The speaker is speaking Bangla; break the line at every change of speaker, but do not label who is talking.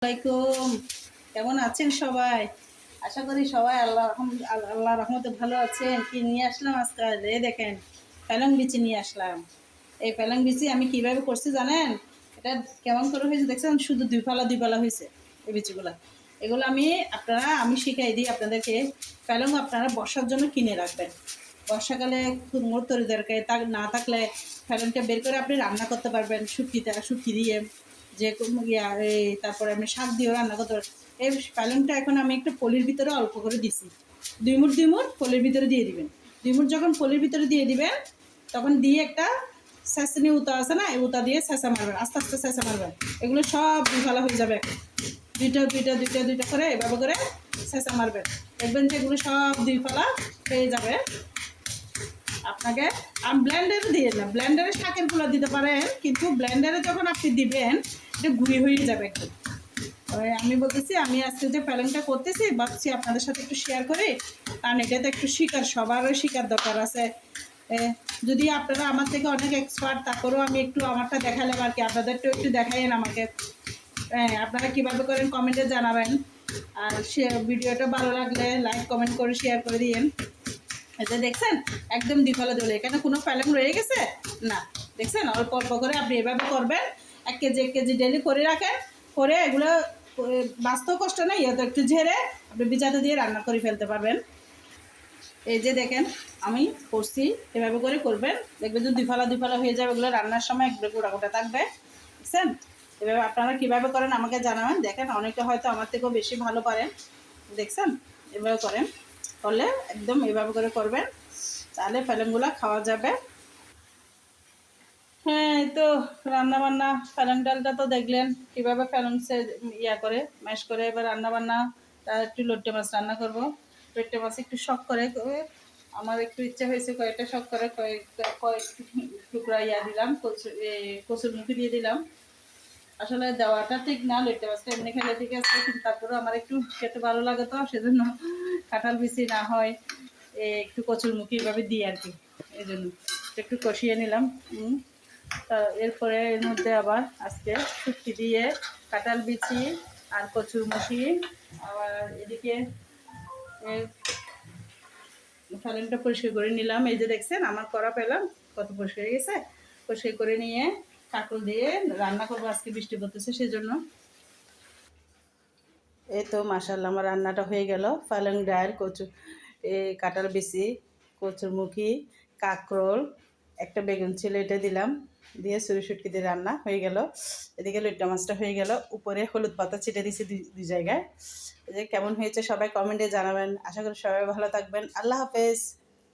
আসসালামাইকুম। কেমন আছেন সবাই? আশা করি সবাই আল্লাহ রহমতে ভালো আছেন। কি নিয়ে আসলাম আজকে? দেখেন, পালং বিচি নিয়ে আসলাম। এই পালং বিচি আমি কিভাবে করছি জানেন? এটা কেমন করে হয়েছে দেখছেন? শুধু দুই পালা হয়েছে এই বিচিগুলা। এগুলো আমি শিখাই দিই আপনাদেরকে। পালং আপনারা বর্ষার জন্য কিনে রাখবেন। বর্ষাকালে কুমড়োর তরি দরকার না থাকলে পালংটা বের করে আপনি রান্না করতে পারবেন শুটকি দিয়ে, যে কোনো তারপরে আমি শাক দিয়েও রান্না করতে পারি। এই পালংটা এখন আমি একটু পলির ভিতরে অল্প করে দিছি। দুই মুঠ পলির ভিতরে দিয়ে দিবেন। 2 মুঠ যখন পলির ভিতরে দিয়ে দিবেন, তখন দিয়ে একটা স্যাঁচনি উতা আছে না, এই উতা দিয়ে স্যাঁচা মারবেন, আস্তে আস্তে স্যাঁচা মারবেন। এগুলো সব দুফালা হয়ে যাবে। দুইটা করে এভাবে করে স্যাঁচা মারবেন। দেখবেন যে এগুলো সব দুইফালা হয়ে যাবে। আপনাকে আমি ব্লেন্ডারে দিয়ে দিলাম। ব্লেন্ডারে শাকের গুঁড়া দিতে পারেন, কিন্তু ব্লেন্ডারে যখন আপনি দিবেন এটা গুঁড়ি হয়ে যাবে একটু। আমি বলতেছি, আমি আজকে যে প্যালেনটা করতেছি ভাবছি আপনাদের সাথে একটু শেয়ার করি, কারণ এটাতে একটু সবারও শিকার দরকার আছে। যদি আপনারা আমার থেকে অনেক এক্সপার্ট, তারপরেও আমি একটু আমারটা দেখালাম আর কি, আপনাদেরটাও একটু দেখাইন আমাকে। আপনারা কীভাবে করেন কমেন্টে জানাবেন। আর ভিডিওটা ভালো লাগলে লাইক কমেন্ট করে শেয়ার করে দিয়েন। এটা দেখছেন একদম দ্বিফলা দলে, এখানে কোনো পালং রয়ে গেছে না। দেখছেন অল্প অল্প করে আপনি এভাবে করবেন। 1 কেজি ডেলি করে রাখেন, করে এগুলো বাঁচতেও কষ্ট নেই, এত একটু ঝেড়ে আপনি বিচাতে দিয়ে রান্না করে ফেলতে পারবেন। এই যে দেখেন আমি করছি, এভাবে করে করবেন, দেখবেন যে দুই ফালা হয়ে যাবে। এগুলো রান্নার সময় একটু গোটা গোটা থাকবে। দেখছেন এভাবে আপনারা কীভাবে করেন আমাকে জানাবেন। দেখেন অনেকে হয়তো আমার থেকেও বেশি ভালো পারেন। দেখছেন এভাবে করেন, করলে একদম এভাবে করে করবেন, তাহলে পালংগুলো খাওয়া যাবে। হ্যাঁ, এই তো রান্না বান্না, পালং ডালটা তো দেখলেন কীভাবে পালং সে করে ম্যাশ করে। এবার রান্না বান্না একটু লোট্টে মাছ রান্না করব। লোট্টে মাছ একটু শখ করে আমার একটু ইচ্ছা হয়েছে, কয়েকটা শখ করে কয়েক টুকরা দিলাম, কচুর মুখি দিয়ে দিলাম। আসলে দেওয়াটা ঠিক না, লোট্টে মাছটা এমনি খেলে ঠিক আছে, কিন্তু তারপরেও আমার একটু খেতে ভালো লাগে, তো সেজন্য কাঁঠাল বিচি না হয় একটু কচুরমুখী এভাবে দিই আর কি। এই জন্য একটু কষিয়ে নিলাম। তা এরপরে এর মধ্যে আবার আজকে শুটকি দিয়ে কাঁঠাল বিচি আর কচুরমুখী, আবার এদিকে পালংটা পরিষ্কার করে নিলাম। এই যে দেখছেন আমার করা পেলাম কত পরিষ্কার হয়ে গেছে। পরিষ্কার করে নিয়ে কাঁকরোল দিয়ে রান্না করবো, আজকে বৃষ্টি পড়তেছে সেজন্য। এই তো মাশাআল্লাহ আমার রান্নাটা হয়ে গেল। পালং ডাল, কাঁঠাল বিচি, কচুরমুখী, কাঁকরোল, একটা বেগুন ছিল এটা দিলাম, দিয়ে শুটকি দিয়ে রান্না হয়ে গেল। এদিকে লইট্টা মাছটা হয়ে গেল, উপরে হলুদ পাতা ছিটে দিয়েছি দুই জায়গায়। এই যে কেমন হয়েছে সবাই কমেন্টে জানাবেন। আশা করি সবাই ভালো থাকবেন। আল্লাহ হাফেজ।